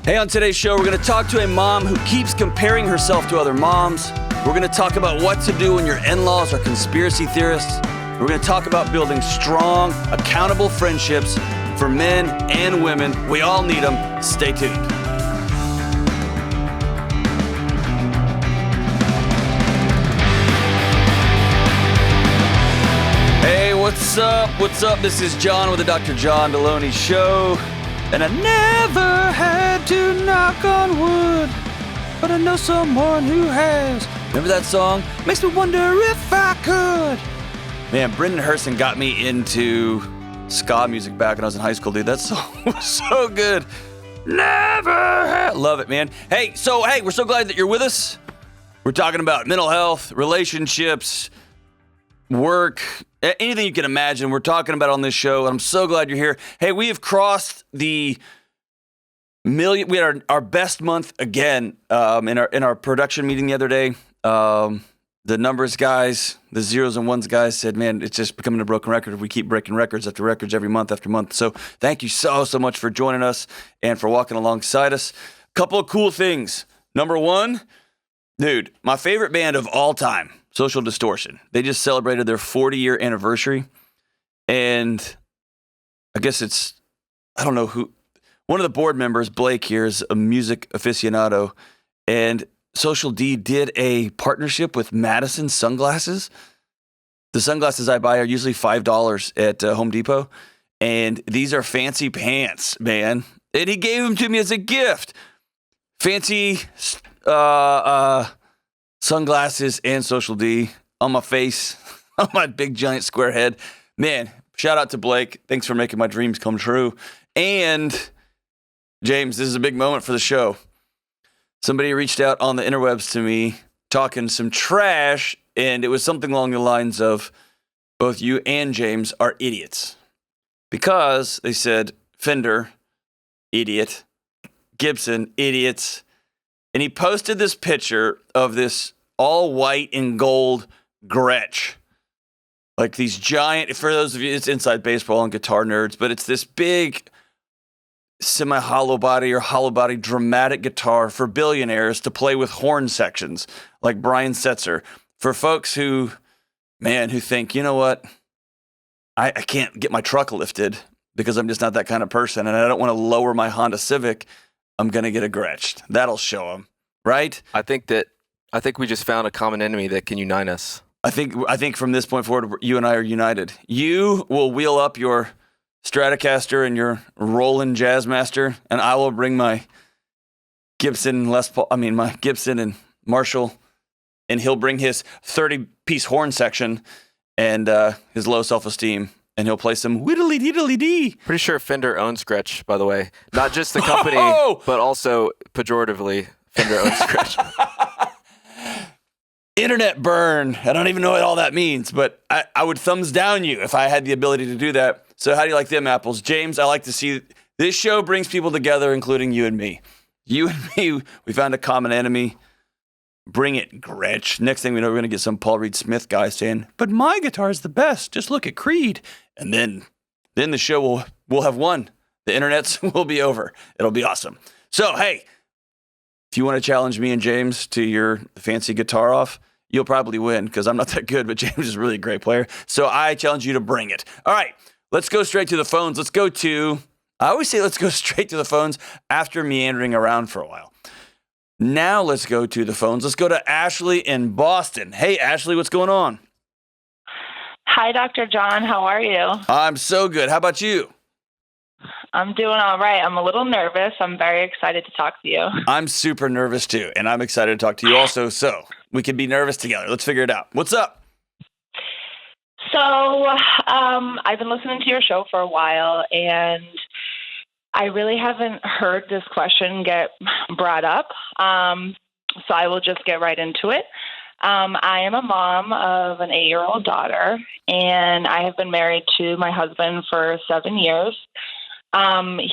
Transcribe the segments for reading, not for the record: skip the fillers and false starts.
Hey, on today's show, we're going to talk to a mom who keeps comparing herself to other moms. We're going to talk about what to do when your in-laws are conspiracy theorists. We're going to talk about building strong, accountable friendships for men and women. We all need them. Stay tuned. Hey, what's up? What's up? This is John with the Dr. John Delony Show. And I never had to knock on wood, but I know someone who has. Remember that song? Makes me wonder if I could. Man, Brendan Herson got me into ska music back when I was in high school, dude. That song was so good. Never had. Love it, man. Hey, we're so glad that you're with us. We're talking about mental health, relationships, work, anything you can imagine. We're talking about on this show. I'm so glad you're here. Hey, we have crossed the million. We had our best month again in our production meeting the other day. The numbers guys, the zeros and ones guys said, man, it's just becoming a broken record if we keep breaking records after records every month after month. So thank you so much for joining us and for walking alongside us. Couple of cool things. Number one, dude, my favorite band of all time, Social Distortion. They just celebrated their 40-year anniversary. And I guess I don't know who, one of the board members, Blake here, is a music aficionado. And Social D did a partnership with Madison Sunglasses. The sunglasses I buy are usually $5 at Home Depot. And these are fancy pants, man. And he gave them to me as a gift. Fancy sunglasses and Social D on my face, on my big giant square head. Man, shout out to Blake. Thanks for making my dreams come true. And James, this is a big moment for the show. Somebody reached out on the interwebs to me talking some trash, and it was something along the lines of both you and James are idiots. Because they said Fender, idiot, Gibson, idiots. And he posted this picture of this all white and gold Gretsch. Like these giant, for those of you, it's inside baseball and guitar nerds, but it's this big semi-hollow body or hollow body dramatic guitar for billionaires to play with horn sections like Brian Setzer. For folks who think, you know what, I can't get my truck lifted because I'm just not that kind of person and I don't want to lower my Honda Civic, I'm going to get a Gretsch. That'll show them, right? I think we just found a common enemy that can unite us. I think from this point forward, you and I are united. You will wheel up your Stratocaster and your Roland Jazzmaster, and I will bring my Gibson my Gibson and Marshall, and he'll bring his 30-piece horn section and his low self-esteem, and he'll play some whittly-diddly-dee. Pretty sure Fender owns Gretsch, by the way. Not just the company, but also pejoratively, Fender owns Gretsch. Internet burn. I don't even know what all that means, but I would thumbs down you if I had the ability to do that. So how do you like them apples? James, I like to see this show brings people together, including you and me. You and me, we found a common enemy. Bring it, Gretsch. Next thing we know, we're going to get some Paul Reed Smith guy saying, but my guitar is the best. Just look at Creed. And then the show will have won. The internets will be over. It'll be awesome. So, hey, if you want to challenge me and James to your fancy guitar off, you'll probably win because I'm not that good, but James is really a great player. So I challenge you to bring it. All right, let's go straight to the phones. I always say let's go straight to the phones after meandering around for a while. Now let's go to the phones. Let's go to Ashley in Boston. Hey, Ashley, what's going on? Hi, Dr. John. How are you? I'm so good. How about you? I'm doing all right. I'm a little nervous. I'm very excited to talk to you. I'm super nervous too, and I'm excited to talk to you also, so we can be nervous together. Let's figure it out. What's up? So I've been listening to your show for a while, and I really haven't heard this question get brought up, so I will just get right into it. I am a mom of an 8-year-old daughter, and I have been married to my husband for 7 years.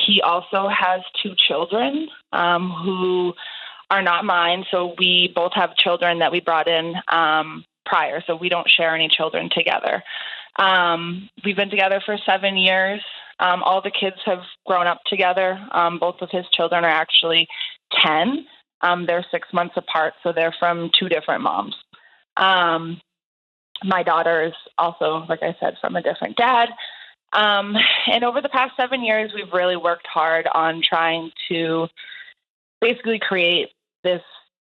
He also has 2 children who are not mine, so we both have children that we brought in prior, so we don't share any children together. We've been together for 7 years. All the kids have grown up together. Both of his children are actually 10. They're 6 months apart, so they're from two different moms. My daughter is also, like I said, from a different dad. And over the past 7 years, we've really worked hard on trying to basically create this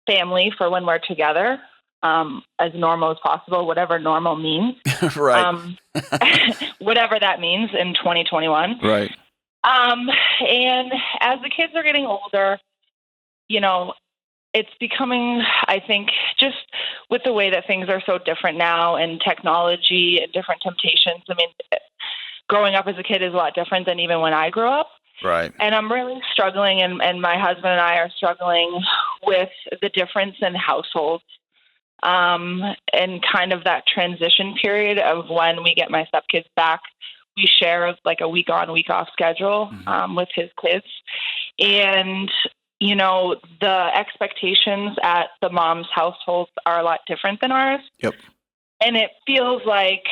family for when we're together, as normal as possible, whatever normal means. Right. Whatever that means in 2021. Right. And as the kids are getting older, it's becoming, I think, just with the way that things are so different now and technology and different temptations. I mean, growing up as a kid is a lot different than even when I grew up. Right. And I'm really struggling, and my husband and I are struggling with the difference in households, and kind of that transition period of when we get my stepkids back. We share like a week on, week off schedule with his kids. And, the expectations at the mom's households are a lot different than ours. Yep. And it feels like,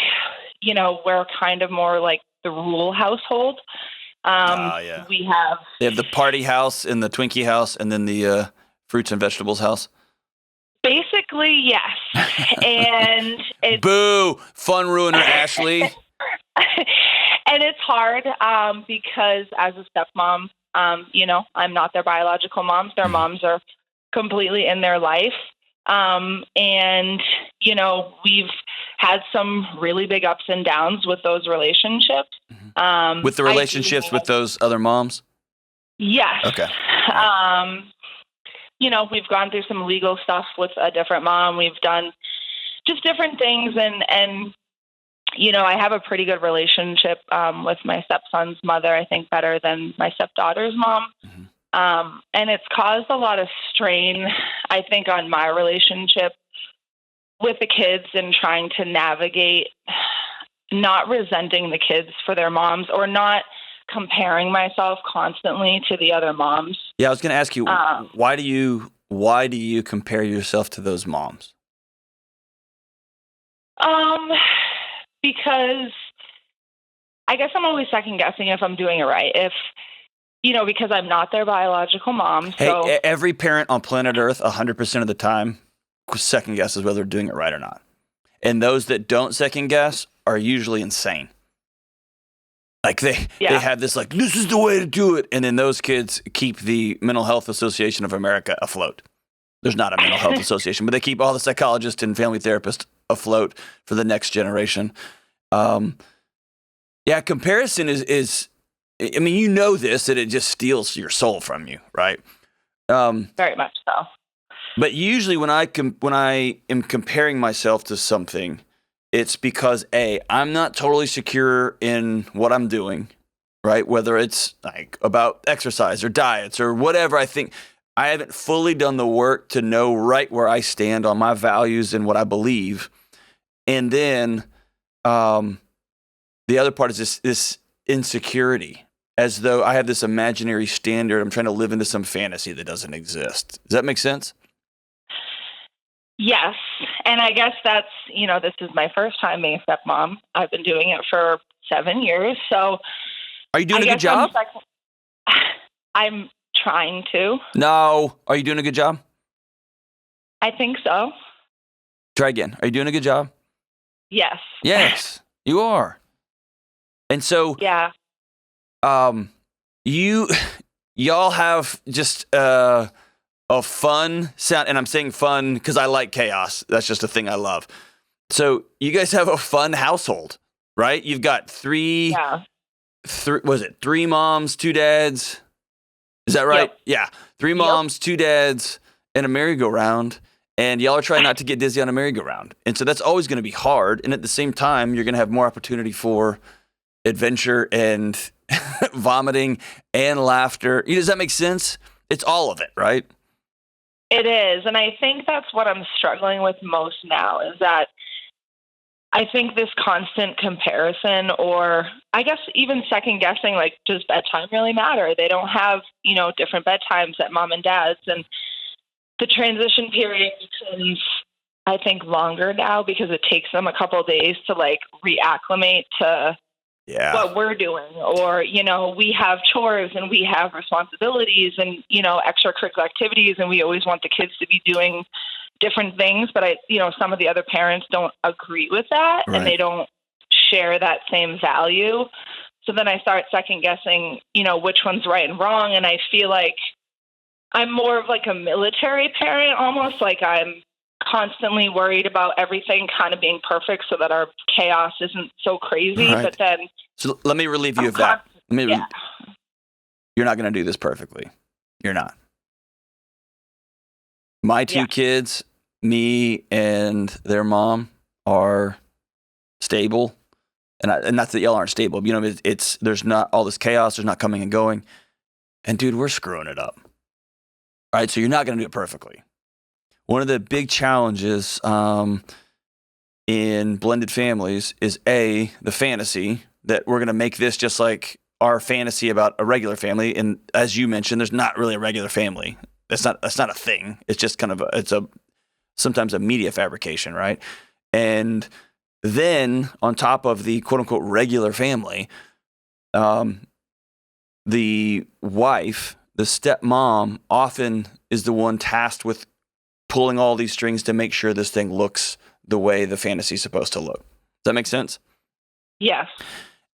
we're kind of more like the rural household. Yeah. We have... They have the party house and the Twinkie house and then the fruits and vegetables house. Basically, yes. And it's... Boo! Fun ruiner, Ashley. And it's hard because as a stepmom, I'm not their biological moms. Their moms are completely in their life. And, we've had some really big ups and downs with those relationships. With the relationships with those other moms? Yes. Okay. We've gone through some legal stuff with a different mom. We've done just different things. And I have a pretty good relationship with my stepson's mother, I think better than my stepdaughter's mom. And it's caused a lot of strain, I think, on my relationship with the kids and trying to navigate not resenting the kids for their moms or not comparing myself constantly to the other moms. Yeah, I was going to ask you, why do you compare yourself to those moms? Because I guess I'm always second guessing if I'm doing it right. Because I'm not their biological mom. So Hey, every parent on planet Earth, 100% of the time, second guesses whether they're doing it right or not. And those that don't second guess are usually insane. Like they have this like, this is the way to do it. And then those kids keep the Mental Health Association of America afloat. There's not a mental health association, but they keep all the psychologists and family therapists afloat for the next generation. Comparison is I mean, this, that it just steals your soul from you, right? Very much so. But usually when I am comparing myself to something, it's because I'm not totally secure in what I'm doing, right? Whether it's like about exercise or diets or whatever. I think I haven't fully done the work to know right where I stand on my values and what I believe. And then the other part is this insecurity, as though I have this imaginary standard. I'm trying to live into some fantasy that doesn't exist. Does that make sense? Yes. And I guess that's, this is my first time being a stepmom. I've been doing it for 7 years. So are you doing a good job? I'm trying to. No. Are you doing a good job? I think so. Try again. Are you doing a good job? Yes. Yes, you are. And so, yeah. Y'all have just a fun sound, and I'm saying fun because I like chaos. That's just a thing I love. So you guys have a fun household, right? You've got three moms, 2 dads? Is that right? Yep. Yeah. 3 moms, 2 dads, and a merry-go-round. And y'all are trying not to get dizzy on a merry-go-round. And so that's always going to be hard. And at the same time, you're going to have more opportunity for adventure and vomiting and laughter. Does that make sense? It's all of it, right? It is. And I think that's what I'm struggling with most now is that I think this constant comparison, or I guess even second guessing, like, does bedtime really matter? They don't have, different bedtimes at mom and dad's. And the transition period becomes, I think, longer now because it takes them a couple of days to like reacclimate to what we're doing, or, we have chores and we have responsibilities and, extracurricular activities, and we always want the kids to be doing different things. But some of the other parents don't agree with that, Right. and they don't share that same value. So then I start second guessing, which one's right and wrong. And I feel like I'm more of like a military parent, almost like I'm constantly worried about everything kind of being perfect so that our chaos isn't so crazy. Right. But then, so let me relieve you of that. You're not going to do this perfectly. You're not. My two kids, me and their mom, are stable. And not that y'all aren't stable. It's there's not all this chaos. There's not coming and going. And dude, we're screwing it up. All right, so you're not going to do it perfectly. One of the big challenges in blended families is the fantasy that we're going to make this just like our fantasy about a regular family. And as you mentioned, there's not really a regular family. That's not a thing. It's just kind of sometimes a media fabrication, right? And then on top of the quote unquote regular family, the wife, the stepmom, often is the one tasked with pulling all these strings to make sure this thing looks the way the fantasy's supposed to look. Does that make sense? Yes.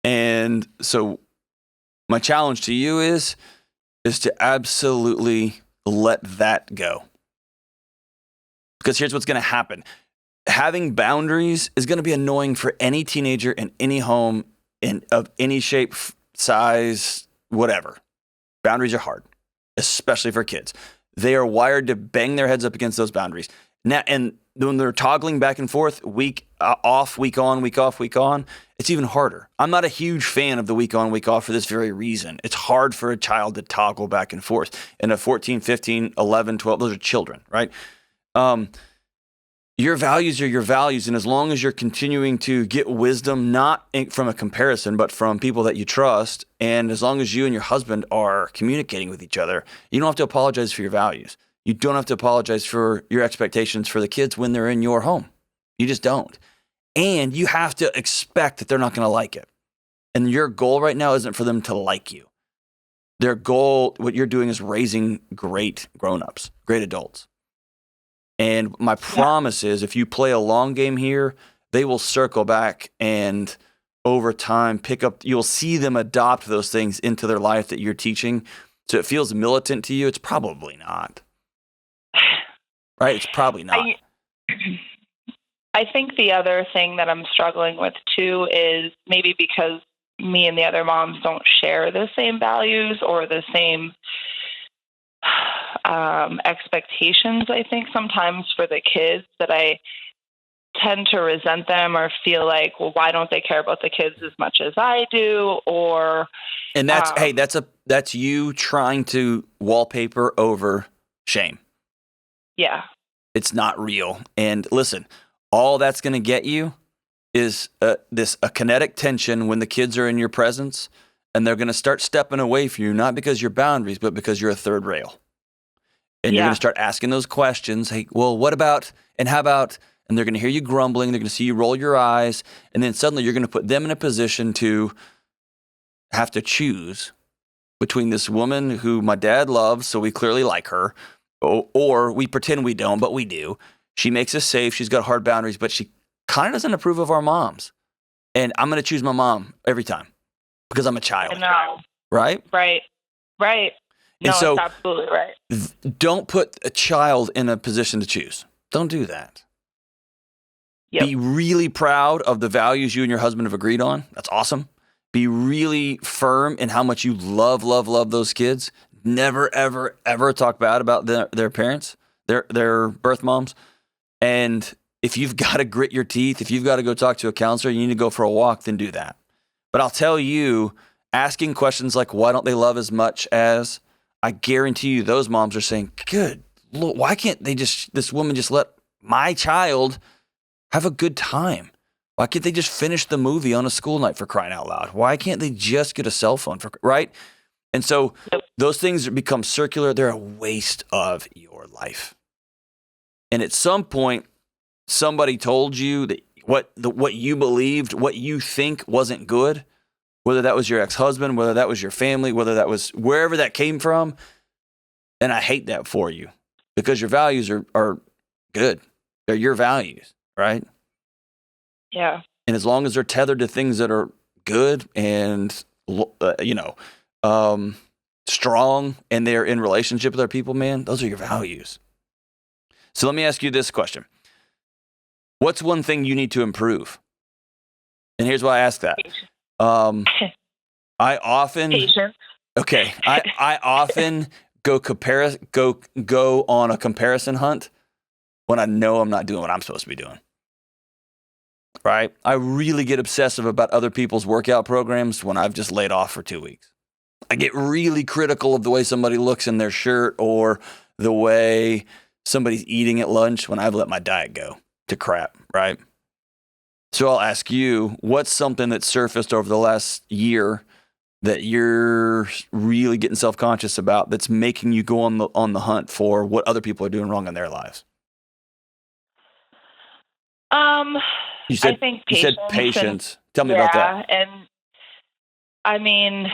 And so my challenge to you is to absolutely let that go. Because here's what's going to happen. Having boundaries is going to be annoying for any teenager in any home, of any shape, size, whatever. Boundaries are hard, especially for kids. They are wired to bang their heads up against those boundaries. Now, and when they're toggling back and forth, week off, week on, week off, week on, it's even harder. I'm not a huge fan of the week on, week off for this very reason. It's hard for a child to toggle back and forth. And a 14, 15, 11, 12, those are children, right? Your values are your values. And as long as you're continuing to get wisdom, not from a comparison, but from people that you trust, and as long as you and your husband are communicating with each other, you don't have to apologize for your values. You don't have to apologize for your expectations for the kids when they're in your home. You just don't. And you have to expect that they're not going to like it. And your goal right now isn't for them to like you. Their goal, what you're doing, is raising great grown-ups, great adults. And my promise is if you play a long game here, they will circle back and over time you'll see them adopt those things into their life that you're teaching. So it feels militant to you. It's probably not. Right? It's probably not. I think the other thing that I'm struggling with too is maybe because me and the other moms don't share the same values or the same expectations, I think sometimes for the kids, that I tend to resent them or feel like, well, why don't they care about the kids as much as I do? Or and that's you trying to wallpaper over shame. Yeah. It's not real. And listen, all that's going to get you is a kinetic tension when the kids are in your presence, and they're going to start stepping away from you, not because you're boundaries, but because you're a third rail. And you're going to start asking those questions. Hey, well, what about, and how about, and they're going to hear you grumbling. They're going to see you roll your eyes. And then suddenly you're going to put them in a position to have to choose between this woman who my dad loves, so we clearly like her, or we pretend we don't, but we do. She makes us safe. She's got hard boundaries, but she kind of doesn't approve of our moms. And I'm going to choose my mom every time because I'm a child. No. Right? Right. No, so, it's absolutely right. Don't put a child in a position to choose. Don't do that. Yep. Be really proud of the values you and your husband have agreed on. That's awesome. Be really firm in how much you love those kids. Never, ever, ever talk bad about their parents, their birth moms. And if you've got to grit your teeth, if you've got to go talk to a counselor, you need to go for a walk, then do that. But I'll tell you, asking questions like, why don't they love as much as, I guarantee you those moms are saying, good Lord, why can't this woman just let my child have a good time? Why can't they just finish the movie on a school night, for crying out loud? Why can't they just get a cell phone, right? And so those things become circular. They're a waste of your life. And at some point, somebody told you that what you believed, what you think wasn't good, whether that was your ex-husband, whether that was your family, whether that was wherever that came from. And I hate that for you because your values are good. They're your values, right? Yeah. And as long as they're tethered to things that are good and, strong, and they're in relationship with other people, man, those are your values. So let me ask you this question. What's one thing you need to improve? And here's why I ask that. I often... Patience. Okay. I often go on a comparison hunt when I know I'm not doing what I'm supposed to be doing. Right? I really get obsessive about other people's workout programs when I've just laid off for 2 weeks. I get really critical of the way somebody looks in their shirt or the way somebody's eating at lunch when I've let my diet go to crap, right? So I'll ask you, what's something that surfaced over the last year that you're really getting self-conscious about that's making you go on the hunt for what other people are doing wrong in their lives? I think patience. You said patience. Tell me about that. Yeah, and I mean,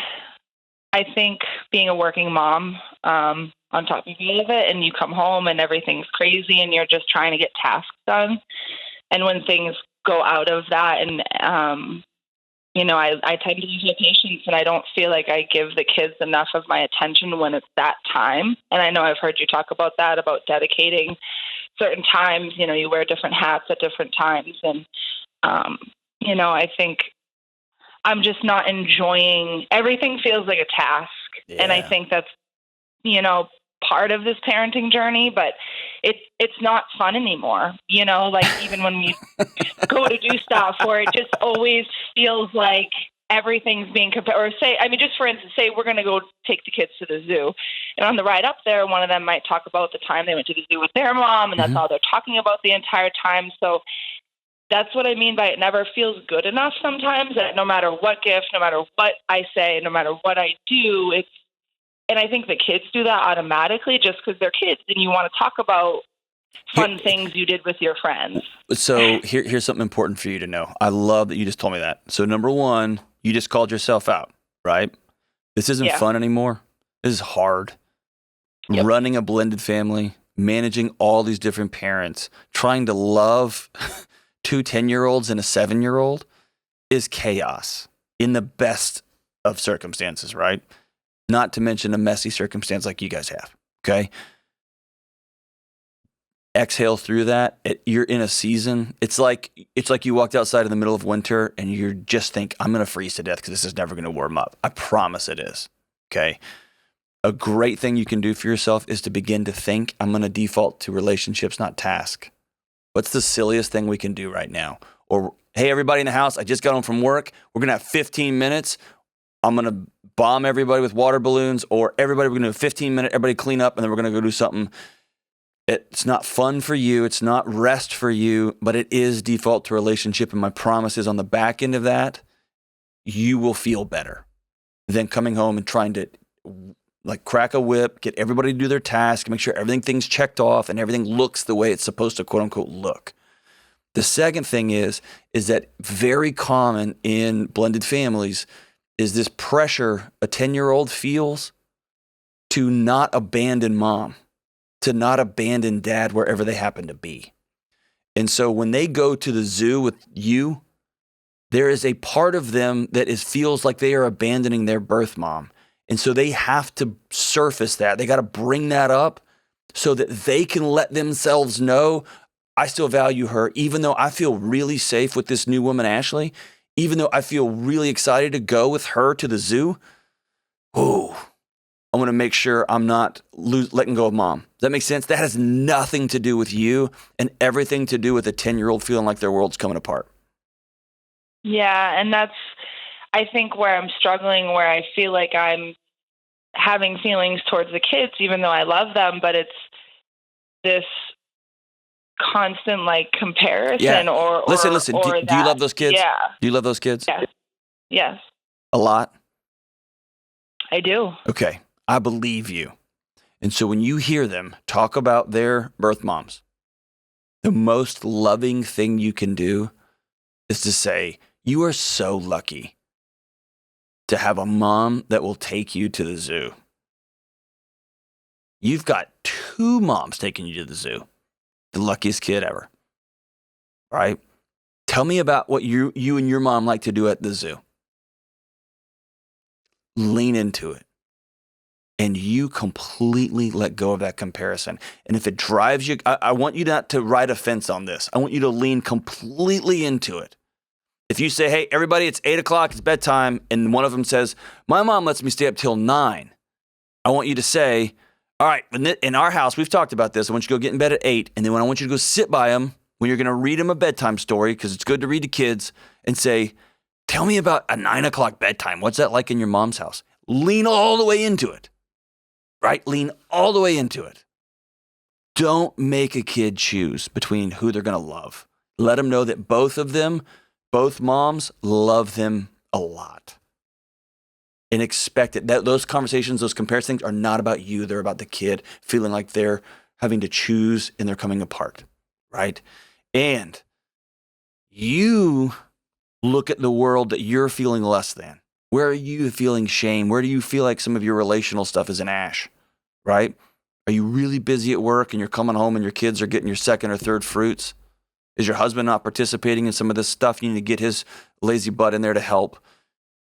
I think being a working mom, on top of all of it, and you come home and everything's crazy and you're just trying to get tasks done. And when things go out of that and, I tend to lose my patience and I don't feel like I give the kids enough of my attention when it's that time. And I know I've heard you talk about that, about dedicating certain times, you wear different hats at different times. And, I think I'm just not enjoying, everything feels like a task. Yeah. And I think that's, part of this parenting journey, but it's not fun anymore. Even when we go to do stuff where it just always feels like everything's being compared, or just for instance, say we're going to go take the kids to the zoo, and on the ride up there, one of them might talk about the time they went to the zoo with their mom, and that's all they're talking about the entire time. So that's what I mean by it never feels good enough sometimes, that no matter what gift, no matter what I say, no matter what I do, and I think the kids do that automatically just because they're kids and you want to talk about fun things you did with your friends. So here's something important for you to know. I love that you just told me that. So number one, you just called yourself out, right? This isn't fun anymore. This is hard. Yep. Running a blended family, managing all these different parents, trying to love 2 10-year-olds and a 7-year-old is chaos in the best of circumstances, right? Not to mention a messy circumstance like you guys have, okay? Exhale through that. You're in a season. It's like you walked outside in the middle of winter and you just think, I'm going to freeze to death because this is never going to warm up. I promise it is, okay? A great thing you can do for yourself is to begin to think, I'm going to default to relationships, not task. What's the silliest thing we can do right now? Or, hey, everybody in the house, I just got home from work. We're going to have 15 minutes. I'm going to bomb everybody with water balloons, or we're going to do a 15-minute, everybody clean up, and then we're going to go do something. It's not fun for you. It's not rest for you, but it is default to relationship. And my promise is on the back end of that, you will feel better than coming home and trying to crack a whip, get everybody to do their task, make sure everything's checked off and everything looks the way it's supposed to quote unquote look. The second thing is that very common in blended families is this pressure a 10-year-old feels to not abandon mom, to not abandon dad wherever they happen to be. And so when they go to the zoo with you, there is a part of them that feels like they are abandoning their birth mom. And so they have to surface that. They got to bring that up so that they can let themselves know, I still value her, even though I feel really safe with this new woman, Ashley. Even though I feel really excited to go with her to the zoo, I want to make sure I'm not letting go of mom. Does that make sense? That has nothing to do with you and everything to do with a 10-year-old feeling like their world's coming apart. Yeah, and that's, I think, where I'm struggling, where I feel like I'm having feelings towards the kids, even though I love them, but it's this constant comparison or listen. Do you love those kids? Yeah. Do you love those kids? Yes. A lot? I do. Okay. I believe you. And so when you hear them talk about their birth moms, the most loving thing you can do is to say, you are so lucky to have a mom that will take you to the zoo. You've got 2 moms taking you to the zoo. The luckiest kid ever. Right? Tell me about what you and your mom like to do at the zoo. Lean into it. And you completely let go of that comparison. And if it drives you, I want you not to ride a fence on this. I want you to lean completely into it. If you say, hey, everybody, it's 8 o'clock, it's bedtime, and one of them says, my mom lets me stay up till 9. I want you to say, all right, in our house, we've talked about this. I want you to go get in bed at 8, and then when I want you to go sit by them, when you're going to read them a bedtime story, because it's good to read to kids, and say, tell me about a 9 o'clock bedtime. What's that like in your mom's house? Lean all the way into it. Right? Lean all the way into it. Don't make a kid choose between who they're going to love. Let them know that both moms love them a lot. And expect it. Those conversations, those comparison things are not about you. They're about the kid feeling like they're having to choose and they're coming apart. Right? And you look at the world that you're feeling less than. Where are you feeling shame? Where do you feel like some of your relational stuff is an ash, right? Are you really busy at work and you're coming home and your kids are getting your second or third fruits? Is your husband not participating in some of this stuff? You need to get his lazy butt in there to help.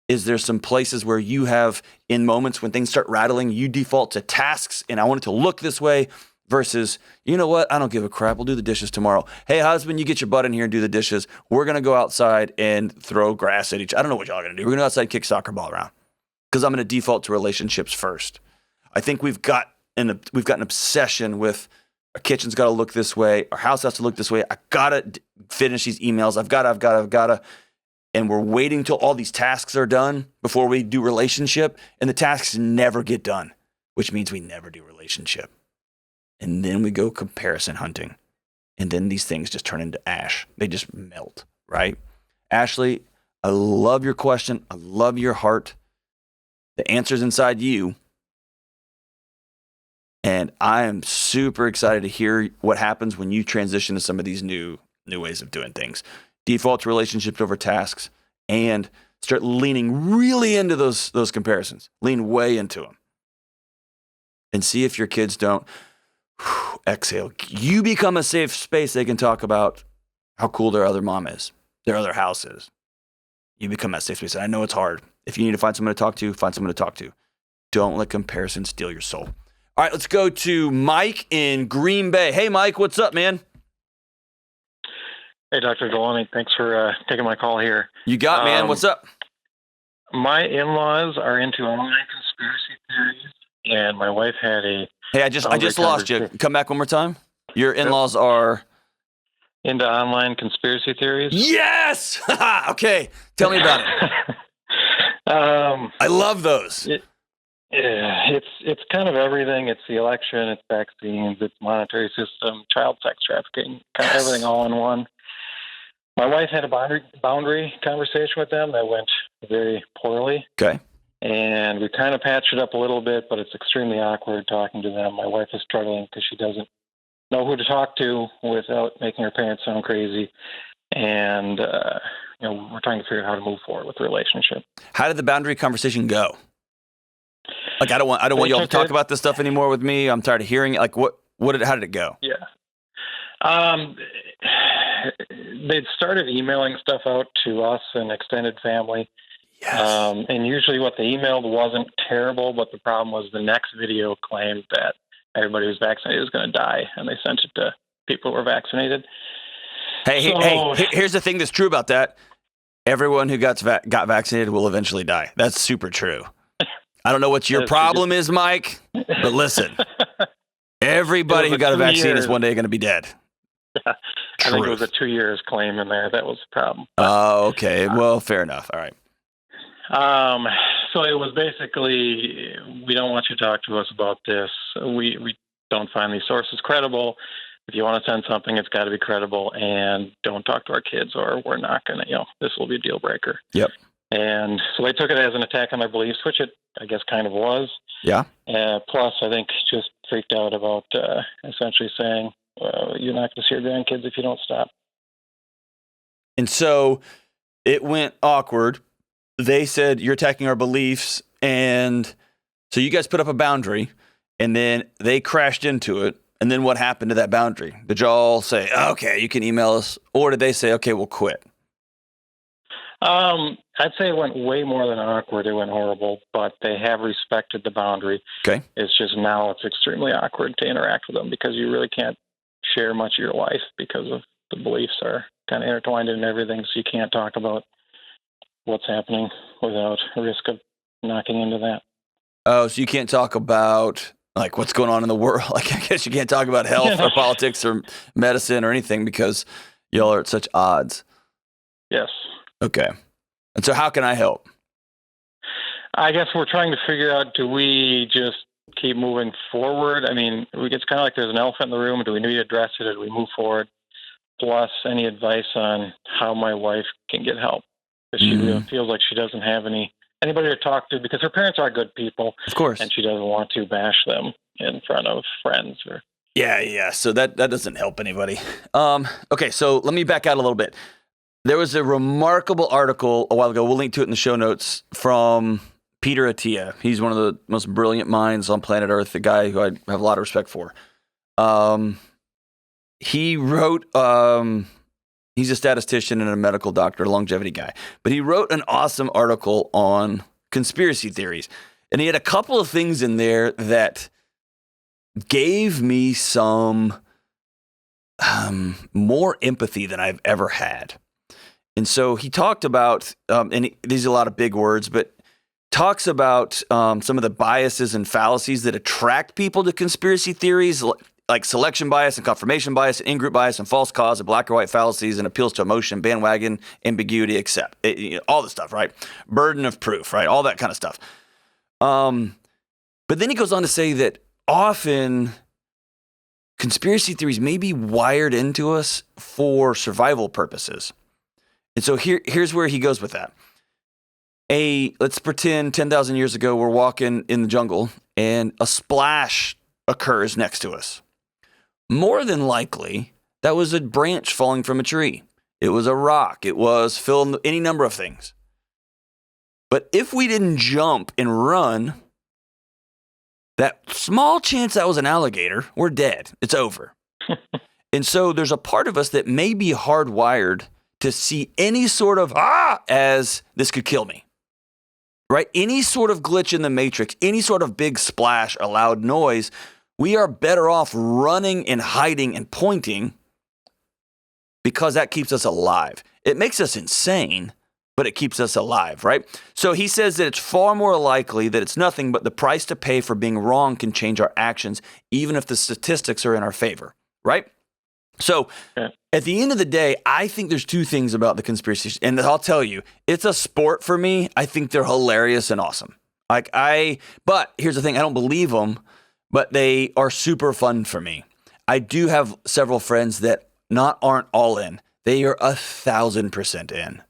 Is there some places where you have, in moments when things start rattling, you default to tasks and I want it to look this way versus, you know what? I don't give a crap. We'll do the dishes tomorrow. Hey, husband, you get your butt in here and do the dishes. We're going to go outside and throw grass at each other. I don't know what y'all are going to do. We're going to go outside and kick soccer ball around because I'm going to default to relationships first. I think we've got an obsession with our kitchen's got to look this way. Our house has to look this way. I got to finish these emails. I've got to. And we're waiting till all these tasks are done before we do relationship. And the tasks never get done, which means we never do relationship. And then we go comparison hunting. And then these things just turn into ash. They just melt, right? Ashley, I love your question. I love your heart. The answer's inside you. And I am super excited to hear what happens when you transition to some of these new ways of doing things. Default to relationships over tasks and start leaning really into those comparisons. Lean way into them. And see if your kids don't exhale. You become a safe space they can talk about how cool their other mom is, their other house is. You become that safe space. And I know it's hard. If you need to find someone to talk to, find someone to talk to. Don't let comparison steal your soul. All right, let's go to Mike in Green Bay. Hey, Mike, what's up, man? Hey, Dr. Delony. Thanks for taking my call here. You got, man. What's up? My in-laws are into online conspiracy theories, and my wife had a... Hey, I just lost you. Come back one more time. Your in-laws are... into online conspiracy theories? Yes! Okay, tell me about it. I love those. It's kind of everything. It's the election, it's vaccines, it's monetary system, child sex trafficking, kind of everything all in one. My wife had a boundary conversation with them that went very poorly. Okay. And we kind of patched it up a little bit, but it's extremely awkward talking to them. My wife is struggling because she doesn't know who to talk to without making her parents sound crazy. And, we're trying to figure out how to move forward with the relationship. How did the boundary conversation go? Like, I don't want y'all to talk about this stuff anymore with me. I'm tired of hearing it. Like, how did it go? Yeah. They'd started emailing stuff out to us and extended family. Yes. And usually what they emailed wasn't terrible, but the problem was the next video claimed that everybody who's vaccinated was going to die, and they sent it to people who were vaccinated. Here's the thing that's true about that. Everyone who got vaccinated will eventually die. That's super true. I don't know what your problem is, Mike, but listen, everybody who got a vaccine is one day going to be dead. I think it was a 2 years claim in there. That was the problem. Oh, okay. Well, fair enough. All right. So it was basically, we don't want you to talk to us about this. We don't find these sources credible. If you want to send something, it's got to be credible, and don't talk to our kids or we're not going to, this will be a deal breaker. Yep. And so they took it as an attack on their beliefs, which it, I guess, kind of was. Yeah. Plus, I think just freaked out about essentially saying, you're not going to see your grandkids if you don't stop. And so it went awkward. they said, you're attacking our beliefs. And so you guys put up a boundary, and then they crashed into it. And then what happened to that boundary? Did y'all say, okay, you can email us? Or did they say, okay, we'll quit? I'd say it went way more than awkward. It went horrible, but they have respected the boundary. Okay. It's just now it's extremely awkward to interact with them because you really can't share much of your life because of the beliefs are kind of intertwined in everything. So you can't talk about what's happening without a risk of knocking into that. Oh, so you can't talk about like what's going on in the world. Like I guess you can't talk about health or politics or medicine or anything because y'all are at such odds. Yes. Okay. And so how can I help? I guess we're trying to figure out, do we just keep moving forward? I mean, it's kind of like there's an elephant in the room. Do we need to address it or do we move forward? Plus, any advice on how my wife can get help? Because she really feels like she doesn't have anybody to talk to because her parents are good people. Of course. And she doesn't want to bash them in front of friends. Yeah. So that doesn't help anybody. Okay, so let me back out a little bit. There was a remarkable article a while ago. We'll link to it in the show notes from Peter Attia. He's one of the most brilliant minds on planet Earth, the guy who I have a lot of respect for. He wrote, he's a statistician and a medical doctor, a longevity guy, but he wrote an awesome article on conspiracy theories. And he had a couple of things in there that gave me some more empathy than I've ever had. And so he talked about, these are a lot of big words, but talks about some of the biases and fallacies that attract people to conspiracy theories, like selection bias and confirmation bias, and in-group bias and false cause and black or white fallacies and appeals to emotion, bandwagon, ambiguity, all the stuff, right? Burden of proof, right? All that kind of stuff. But then he goes on to say that often conspiracy theories may be wired into us for survival purposes. And so here's where he goes with that. Let's pretend 10,000 years ago, we're walking in the jungle and a splash occurs next to us. More than likely, that was a branch falling from a tree. It was a rock. It was filled any number of things. But if we didn't jump and run, that small chance that was an alligator, we're dead. It's over. And so there's a part of us that may be hardwired to see any sort of as this could kill me, right? Any sort of glitch in the matrix, any sort of big splash, a loud noise, we are better off running and hiding and pointing because that keeps us alive. It makes us insane, but it keeps us alive, right? So he says that it's far more likely that it's nothing but the price to pay for being wrong can change our actions, even if the statistics are in our favor, right? So at the end of the day, I think there's two things about the conspiracy, and I'll tell you, it's a sport for me. I think they're hilarious and awesome. But here's the thing, I don't believe them, but they are super fun for me. I do have several friends that aren't all in. They are 1,000%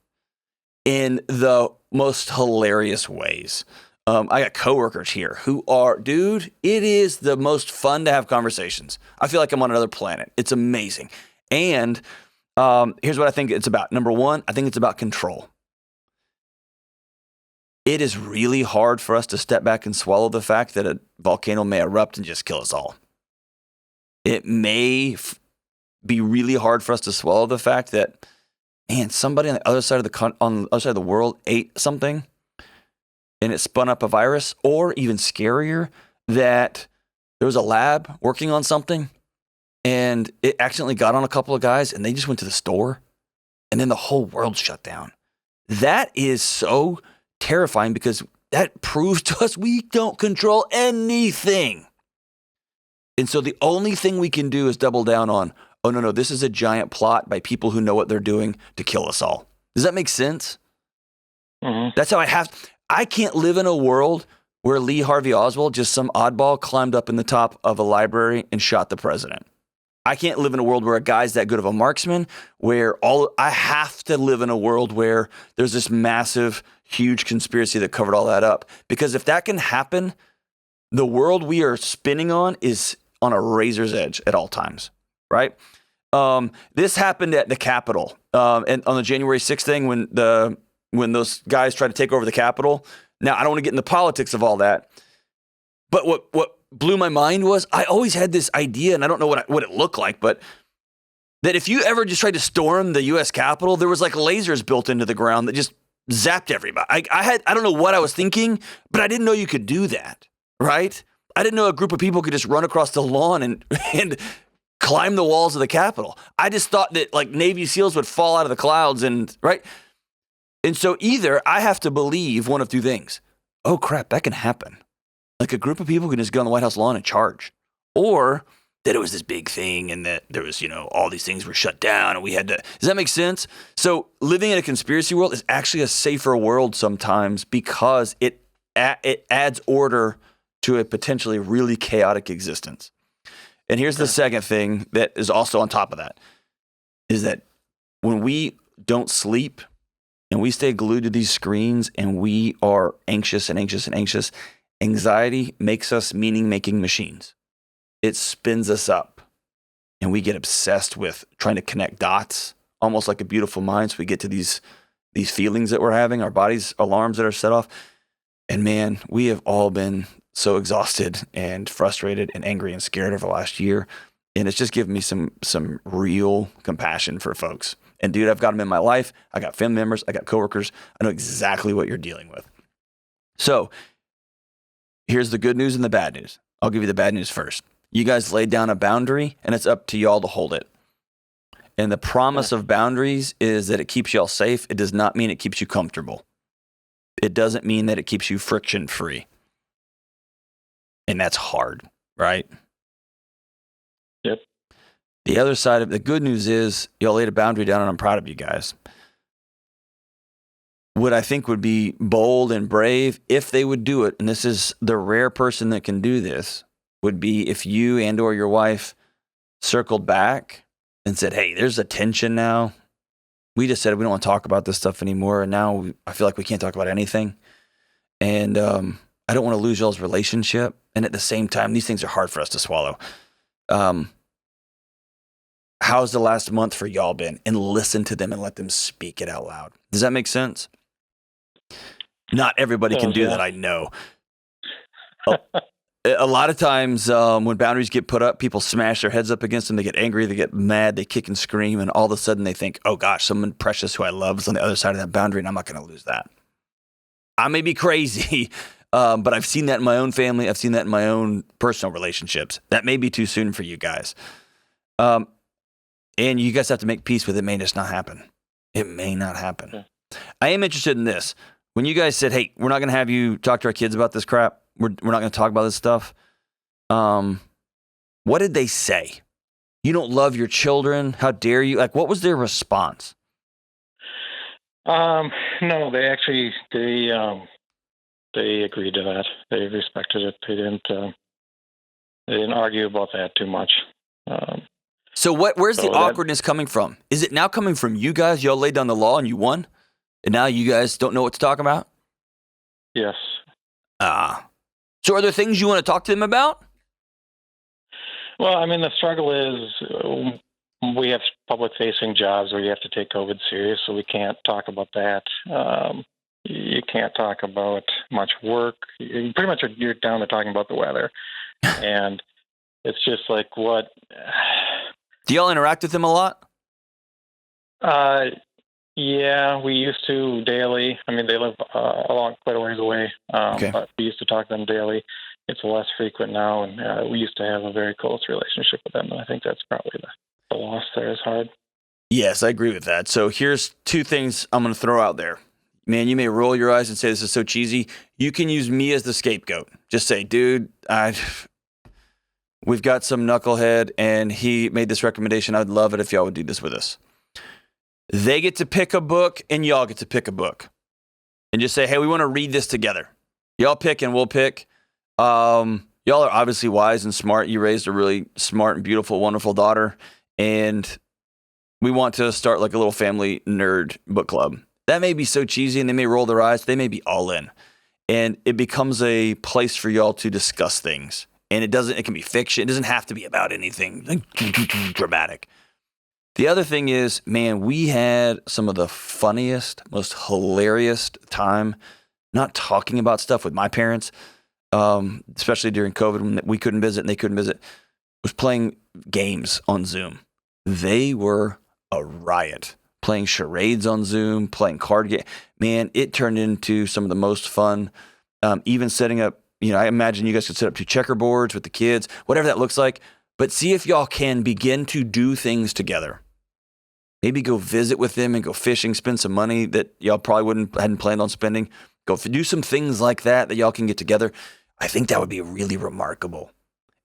in the most hilarious ways. I got coworkers here who are, dude, it is the most fun to have conversations. I feel like I'm on another planet. It's amazing. And here's what I think it's about. Number one, I think it's about control. It is really hard for us to step back and swallow the fact that a volcano may erupt and just kill us all. It may be really hard for us to swallow the fact that, man, somebody on the other side of the world ate something and it spun up a virus, or even scarier, that there was a lab working on something and it accidentally got on a couple of guys and they just went to the store and then the whole world shut down. That is so terrifying because that proves to us we don't control anything. And so the only thing we can do is double down on, oh, no, this is a giant plot by people who know what they're doing to kill us all. Does that make sense? Mm-hmm. That's how I can't live in a world where Lee Harvey Oswald, just some oddball, climbed up in the top of a library and shot the president. I can't live in a world where a guy's that good of a marksman, I have to live in a world where there's this massive, huge conspiracy that covered all that up. Because if that can happen, the world we are spinning on is on a razor's edge at all times, right? This happened at the Capitol and on the January 6th thing when the when those guys tried to take over the Capitol. Now, I don't want to get into the politics of all that, but what blew my mind was I always had this idea, and I don't know what it looked like, but that if you ever just tried to storm the U.S. Capitol, there was like lasers built into the ground that just zapped everybody. I don't know what I was thinking, but I didn't know you could do that, right? I didn't know a group of people could just run across the lawn and climb the walls of the Capitol. I just thought that like Navy SEALs would fall out of the clouds and, right? And so either I have to believe one of two things. Oh, crap, that can happen. Like a group of people can just get on the White House lawn and charge. Or that it was this big thing and that there was, all these things were shut down and we had to. Does that make sense? So living in a conspiracy world is actually a safer world sometimes because it adds order to a potentially really chaotic existence. And here's the second thing that is also on top of that, is that when we don't sleep and we stay glued to these screens and we are anxious and anxious and anxious, anxiety makes us meaning-making machines. It spins us up and we get obsessed with trying to connect dots, almost like a beautiful mind. So we get to these feelings that we're having, our body's alarms that are set off. And man, we have all been so exhausted and frustrated and angry and scared over the last year. And it's just given me some real compassion for folks. And dude, I've got them in my life. I got family members. I got coworkers. I know exactly what you're dealing with. So here's the good news and the bad news. I'll give you the bad news first. You guys laid down a boundary and it's up to y'all to hold it. And the promise of boundaries is that it keeps y'all safe. It does not mean it keeps you comfortable. It doesn't mean that it keeps you friction free. And that's hard, right? Yep. The other side of the good news is y'all laid a boundary down and I'm proud of you guys. What I think would be bold and brave if they would do it, and this is the rare person that can do this, would be if you and or your wife circled back and said, hey, there's a tension now. We just said we don't want to talk about this stuff anymore. And now I feel like we can't talk about anything. And I don't want to lose y'all's relationship. And at the same time, these things are hard for us to swallow. How's the last month for y'all been? And listen to them and let them speak it out loud. Does that make sense? Not everybody can do that, I know. A lot of times when boundaries get put up, people smash their heads up against them. They get angry, they get mad, they kick and scream, and all of a sudden they think, oh gosh, someone precious who I love is on the other side of that boundary and I'm not going to lose that. I may be crazy, but I've seen that in my own family. I've seen that in my own personal relationships. That may be too soon for you guys. And you guys have to make peace with it. It may just not happen. It may not happen. Yeah. I am interested in this. When you guys said, hey, we're not going to have you talk to our kids about this crap. We're not going to talk about this stuff. What did they say? You don't love your children. How dare you? Like, what was their response? No, they actually, they agreed to that. They respected it. They didn't argue about that too much. So where's the awkwardness coming from? Is it now coming from you guys? Y'all laid down the law and you won? And now you guys don't know what to talk about? Yes. So are there things you want to talk to them about? Well, I mean, the struggle is we have public-facing jobs where you have to take COVID serious, so we can't talk about that. You can't talk about much work. Pretty much you're down to talking about the weather. And it's just like what... Do y'all interact with them a lot? Yeah, we used to daily. I mean, they live quite a ways away, but we used to talk to them daily. It's less frequent now, and we used to have a very close relationship with them, and I think that's probably the loss there is hard. Yes, I agree with that. So here's two things I'm going to throw out there. Man, you may roll your eyes and say this is so cheesy. You can use me as the scapegoat. Just say, dude, we've got some knucklehead, and he made this recommendation. I'd love it if y'all would do this with us. They get to pick a book, and y'all get to pick a book. And just say, hey, we want to read this together. Y'all pick, and we'll pick. Y'all are obviously wise and smart. You raised a really smart and beautiful, wonderful daughter. And we want to start like a little family nerd book club. That may be so cheesy, and they may roll their eyes. They may be all in. And it becomes a place for y'all to discuss things. And it can be fiction. It doesn't have to be about anything dramatic. The other thing is, man, we had some of the funniest, most hilarious time not talking about stuff with my parents, especially during COVID when we couldn't visit and they couldn't visit, was playing games on Zoom. They were a riot. Playing charades on Zoom, playing card games. Man, it turned into some of the most fun. Even setting up, I imagine you guys could set up 2 checkerboards with the kids, whatever that looks like. But see if y'all can begin to do things together. Maybe go visit with them and go fishing, spend some money that y'all probably hadn't planned on spending. Go do some things like that y'all can get together. I think that would be really remarkable.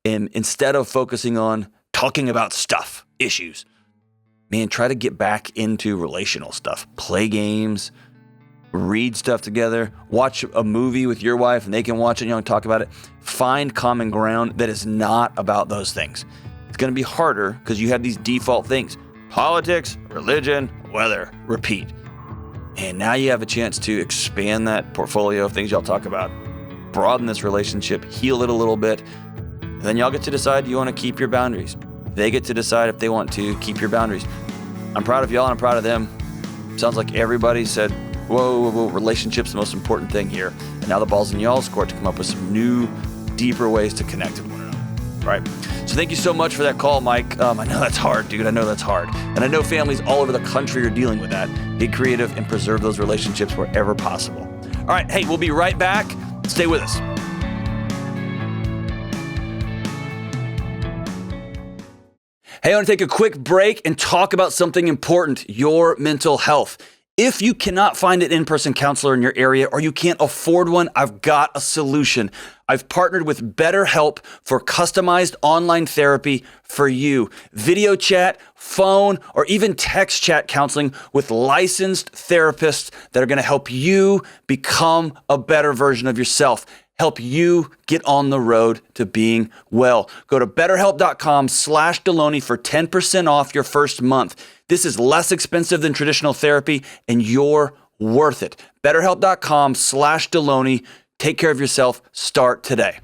And instead of focusing on talking about stuff, issues, man, try to get back into relational stuff. Play games, read stuff together, watch a movie with your wife and they can watch it and talk about it. Find common ground that is not about those things. It's going to be harder because you have these default things. Politics, religion, weather, repeat. And now you have a chance to expand that portfolio of things y'all talk about, broaden this relationship, heal it a little bit. And then y'all get to decide you want to keep your boundaries. They get to decide if they want to keep your boundaries. I'm proud of y'all and I'm proud of them. Sounds like everybody said, whoa, relationship's the most important thing here. And now the ball's in y'all's court to come up with some new, deeper ways to connect with one another. All right. So thank you so much for that call, Mike. I know that's hard, dude. I know that's hard. And I know families all over the country are dealing with that. Get creative and preserve those relationships wherever possible. All right. Hey, we'll be right back. Stay with us. Hey, I want to take a quick break and talk about something important, your mental health. If you cannot find an in-person counselor in your area or you can't afford one, I've got a solution. I've partnered with BetterHelp for customized online therapy for you. Video chat, phone, or even text chat counseling with licensed therapists that are going to help you become a better version of yourself. Help you get on the road to being well. Go to betterhelp.com/Delony for 10% off your first month. This is less expensive than traditional therapy and you're worth it. betterhelp.com/Delony. Take care of yourself. Start today.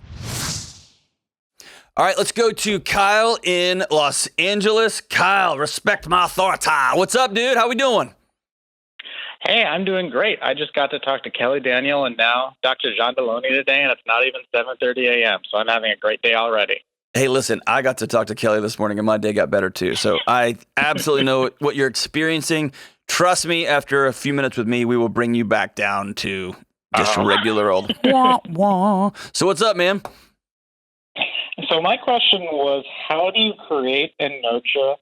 All right, let's go to Kyle in Los Angeles. Kyle, respect my authority. What's up, dude? How we doing? Hey, I'm doing great. I just got to talk to Kelly Daniel and now Dr. John Delony today, and it's not even 7:30 a.m., so I'm having a great day already. Hey, listen, I got to talk to Kelly this morning, and my day got better, too. So I absolutely know what you're experiencing. Trust me, after a few minutes with me, we will bring you back down to just regular old wah, wah. So what's up, man? So my question was, how do you create and nurture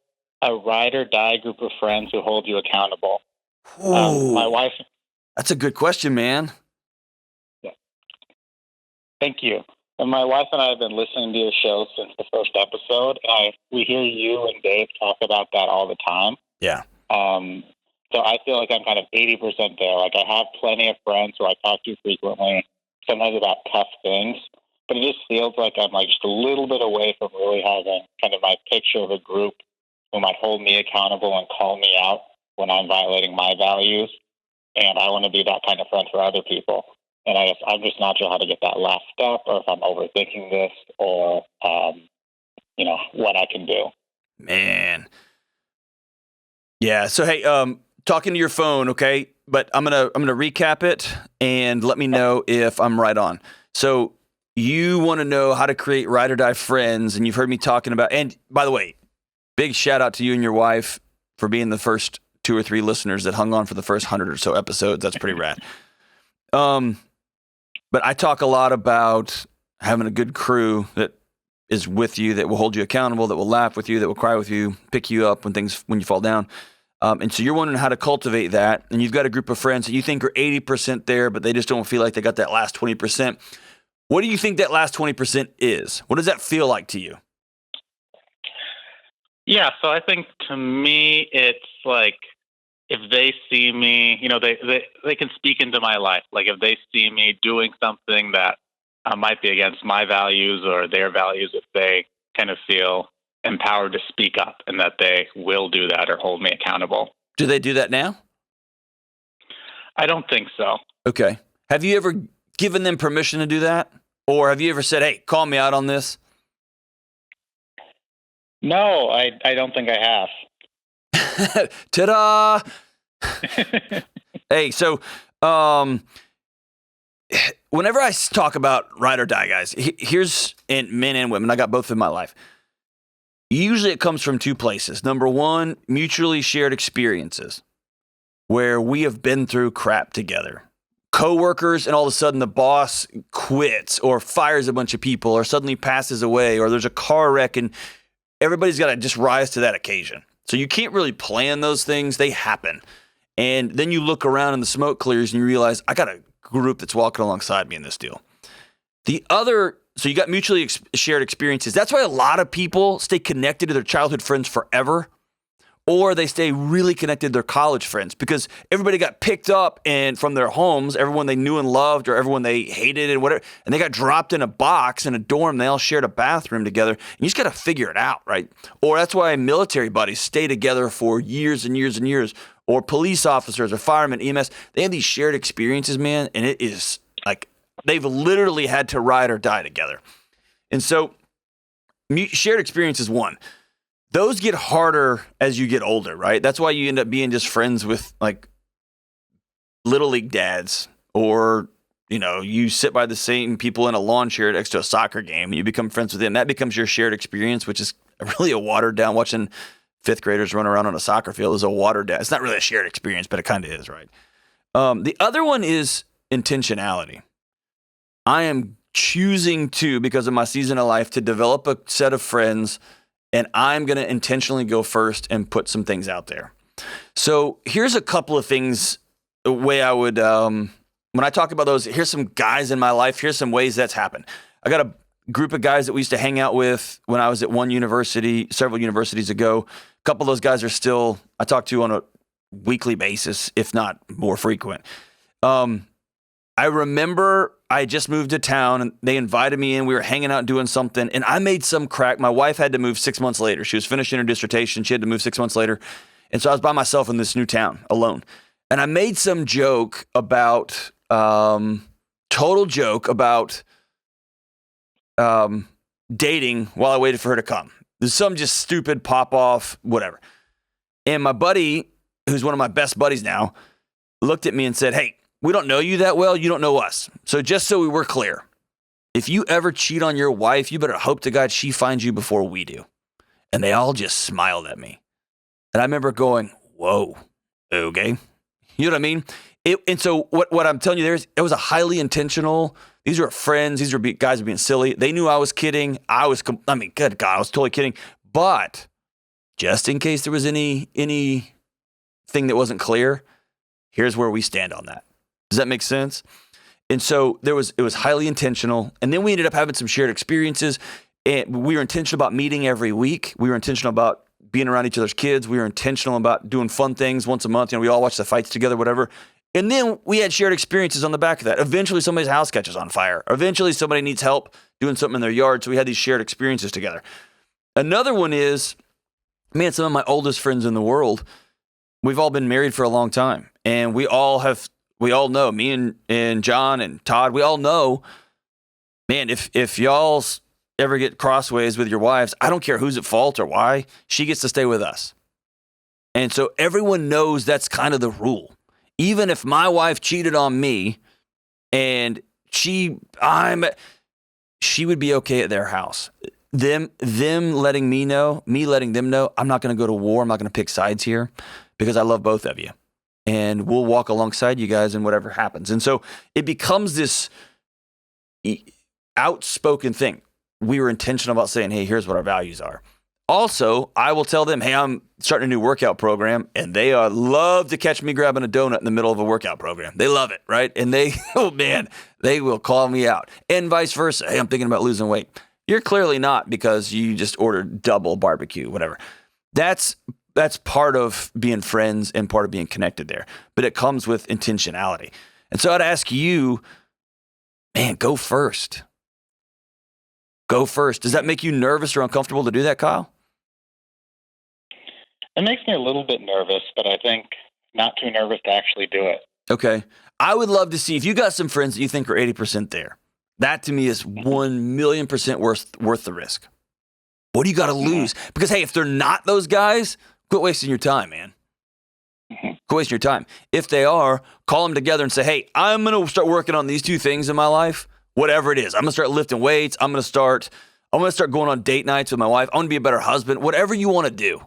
a ride or die group of friends who hold you accountable? My wife. That's a good question, man. Yeah. Thank you. And my wife and I have been listening to your show since the first episode. We hear you and Dave talk about that all the time. Yeah. So I feel like I'm kind of 80% there. Like I have plenty of friends who I talk to frequently, sometimes about tough things, but it just feels like I'm like just a little bit away from really having kind of my picture of a group who might hold me accountable and call me out when I'm violating my values. And I want to be that kind of friend for other people. And I guess I'm just not sure how to get that last step, or if I'm overthinking this, or what I can do. Man. Yeah. So hey, talking to your phone, okay? But I'm gonna recap it and let me know if I'm right on. So you want to know how to create ride or die friends, and you've heard me talking about. And by the way, big shout out to you and your wife for being the first 2 or 3 listeners that hung on for the first 100 or so episodes. That's pretty rad. But I talk a lot about having a good crew that is with you, that will hold you accountable, that will laugh with you, that will cry with you, pick you up when you fall down. And so you're wondering how to cultivate that. And you've got a group of friends that you think are 80% there, but they just don't feel like they got that last 20%. What do you think that last 20% is? What does that feel like to you? Yeah, so I think to me, it's like if they see me, they can speak into my life. Like if they see me doing something that might be against my values or their values, if they kind of feel empowered to speak up and that they will do that or hold me accountable. Do they do that now? I don't think so. Okay. Have you ever given them permission to do that? Or have you ever said, hey, call me out on this? No, I don't think I have. Ta-da! Hey, so whenever I talk about ride or die, guys, here's in men and women. I got both in my life. Usually it comes from two places. Number one, mutually shared experiences where we have been through crap together. Coworkers, and all of a sudden the boss quits or fires a bunch of people or suddenly passes away, or there's a car wreck and everybody's got to just rise to that occasion. So you can't really plan those things. They happen. And then you look around and the smoke clears and you realize, I got a group that's walking alongside me in this deal. The other, so you got mutually shared experiences. That's why a lot of people stay connected to their childhood friends forever, or they stay really connected to their college friends because everybody got picked up and from their homes, everyone they knew and loved or everyone they hated and whatever, and they got dropped in a box in a dorm. They all shared a bathroom together. And you just got to figure it out, right? Or that's why military buddies stay together for years and years and years, or police officers or firemen, EMS. They have these shared experiences, man, and it is like they've literally had to ride or die together. And so shared experience is one. Those get harder as you get older, right? That's why you end up being just friends with like little league dads, or, you know, you sit by the same people in a lawn chair next to a soccer game and you become friends with them. That becomes your shared experience, which is really a watered down. Watching fifth graders run around on a soccer field is a watered down. It's not really a shared experience, but it kind of is, right? The other one is intentionality. I am choosing to, because of my season of life, to develop a set of friends, and I'm going to intentionally go first and put some things out there. So here's a couple of things, the way I would, when I talk about those, here's some guys in my life. Here's some ways that's happened. I got a group of guys that we used to hang out with when I was at one university, several universities ago. A couple of those guys are still, I talk to on a weekly basis, if not more frequent. I remember I just moved to town and they invited me in. We were hanging out doing something and I made some crack. My wife had to move 6 months later. She was finishing her dissertation. She had to move 6 months later. And so I was by myself in this new town alone. And I made some joke about, total joke about dating while I waited for her to come. There's some just stupid pop off, whatever. And my buddy, who's one of my best buddies now, looked at me and said, "Hey, we don't know you that well. You don't know us. So just so we were clear, if you ever cheat on your wife, you better hope to God she finds you before we do." And they all just smiled at me. And I remember going, whoa, okay. You know what I mean? And so what I'm telling you there is it was a highly intentional, these were friends. These were guys were being silly. They knew I was kidding. Good God, I was totally kidding. But just in case there was anything that wasn't clear, here's where we stand on that. Does that make sense? And so it was highly intentional. And then we ended up having some shared experiences. And we were intentional about meeting every week. We were intentional about being around each other's kids. We were intentional about doing fun things once a month. You know, we all watched the fights together, whatever. And then we had shared experiences on the back of that. Eventually somebody's house catches on fire. Eventually somebody needs help doing something in their yard. So we had these shared experiences together. Another one is, man, some of my oldest friends in the world, we've all been married for a long time. And we all know, me and John and Todd, we all know, man, if y'all ever get crossways with your wives, I don't care who's at fault or why, she gets to stay with us. And so everyone knows that's kind of the rule. Even if my wife cheated on me and she would be okay at their house. Them letting me know, me letting them know, I'm not going to go to war. I'm not going to pick sides here because I love both of you. And we'll walk alongside you guys in whatever happens. And so it becomes this outspoken thing. We were intentional about saying, hey, here's what our values are. Also, I will tell them, hey, I'm starting a new workout program, and they love to catch me grabbing a donut in the middle of a workout program. They love it, right? And they will call me out. And vice versa. Hey, I'm thinking about losing weight. You're clearly not because you just ordered double barbecue, whatever. That's part of being friends and part of being connected there. But it comes with intentionality. And so I'd ask you, man, go first. Go first. Does that make you nervous or uncomfortable to do that, Kyle? It makes me a little bit nervous, but I think not too nervous to actually do it. Okay. I would love to see if you got some friends that you think are 80% there. That to me is 1,000,000% worth the risk. What do you got to lose? Because, hey, if they're not those guys, Quit wasting your time, man. Quit wasting your time. If they are, call them together and say, hey, I'm going to start working on these 2 things in my life, whatever it is. I'm going to start lifting weights. I'm going to start going on date nights with my wife. I want to be a better husband. Whatever you want to do,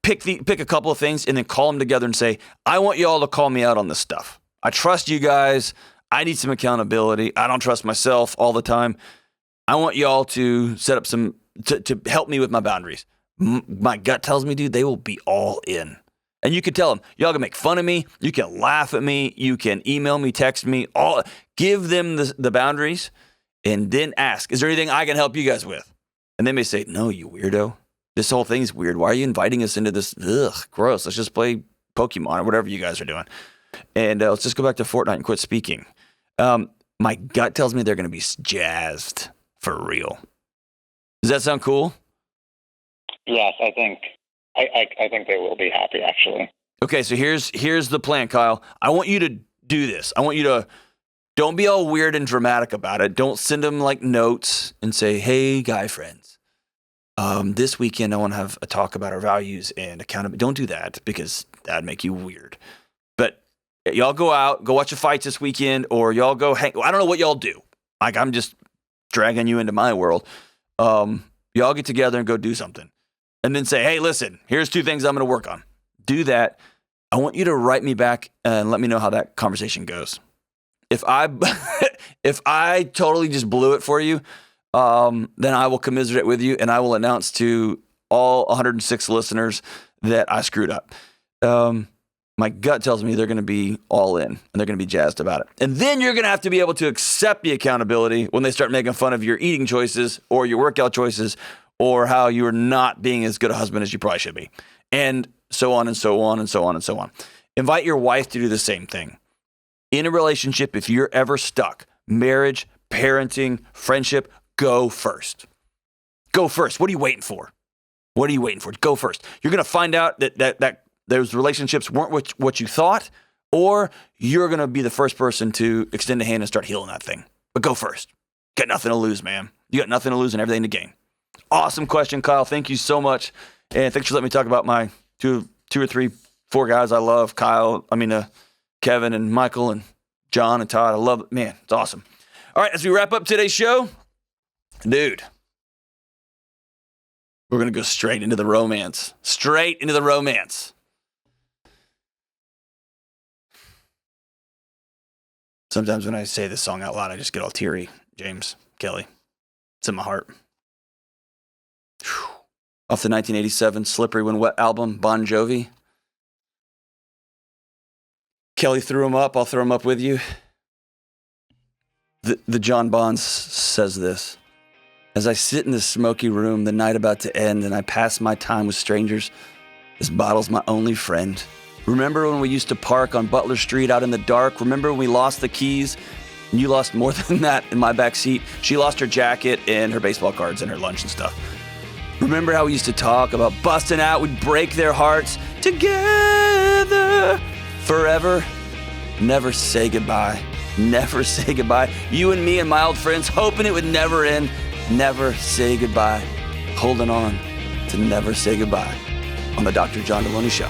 pick a couple of things and then call them together and say, I want you all to call me out on this stuff. I trust you guys. I need some accountability. I don't trust myself all the time. I want you all to set up to help me with my boundaries. My gut tells me, dude, they will be all in. And you can tell them, y'all can make fun of me. You can laugh at me. You can email me, text me, give them the boundaries and then ask, is there anything I can help you guys with? And they may say, no, you weirdo. This whole thing's weird. Why are you inviting us into this? Ugh, gross. Let's just play Pokemon or whatever you guys are doing. And let's just go back to Fortnite and quit speaking. My gut tells me they're going to be jazzed for real. Does that sound cool? Yes, I think they will be happy, actually. Okay, so here's the plan, Kyle. I want you to do this. I want you to don't be all weird and dramatic about it. Don't send them like notes and say, hey, guy friends, this weekend I want to have a talk about our values and accountability. Don't do that because that'd make you weird. But y'all go out, go watch a fight this weekend, or y'all go hang. I don't know what y'all do. Like, I'm just dragging you into my world. Y'all get together and go do something. And then say, hey, listen, here's 2 things I'm going to work on. Do that. I want you to write me back and let me know how that conversation goes. If I totally just blew it for you, then I will commiserate with you and I will announce to all 106 listeners that I screwed up. My gut tells me they're going to be all in and they're going to be jazzed about it. And then you're going to have to be able to accept the accountability when they start making fun of your eating choices or your workout choices or how you are not being as good a husband as you probably should be. And so on and so on and so on and so on. Invite your wife to do the same thing. In a relationship, if you're ever stuck, marriage, parenting, friendship, go first. Go first. What are you waiting for? What are you waiting for? Go first. You're going to find out that those relationships weren't what you thought, or you're going to be the first person to extend a hand and start healing that thing. But go first. Got nothing to lose, man. You got nothing to lose and everything to gain. Awesome question, Kyle. Thank you so much. And thanks for letting me talk about my 2 or 3, 4 guys I love. Kevin and Michael and John and Todd. I love it. Man, it's awesome. All right, as we wrap up today's show, dude, we're going to go straight into the romance. Straight into the romance. Sometimes when I say this song out loud, I just get all teary. James Kelly. It's in my heart. Whew. Off the 1987 Slippery When Wet album, Bon Jovi. Kelly threw him up. I'll throw him up with you. The John Bonds says this. As I sit in this smoky room, the night about to end, and I pass my time with strangers, this bottle's my only friend. Remember when we used to park on Butler Street out in the dark? Remember when we lost the keys? And you lost more than that in my back seat. She lost her jacket and her baseball cards and her lunch and stuff. Remember how we used to talk about busting out? We'd break their hearts together forever. Never say goodbye. Never say goodbye. You and me and my old friends hoping it would never end. Never say goodbye. Holding on to never say goodbye on the Dr. John Delony Show.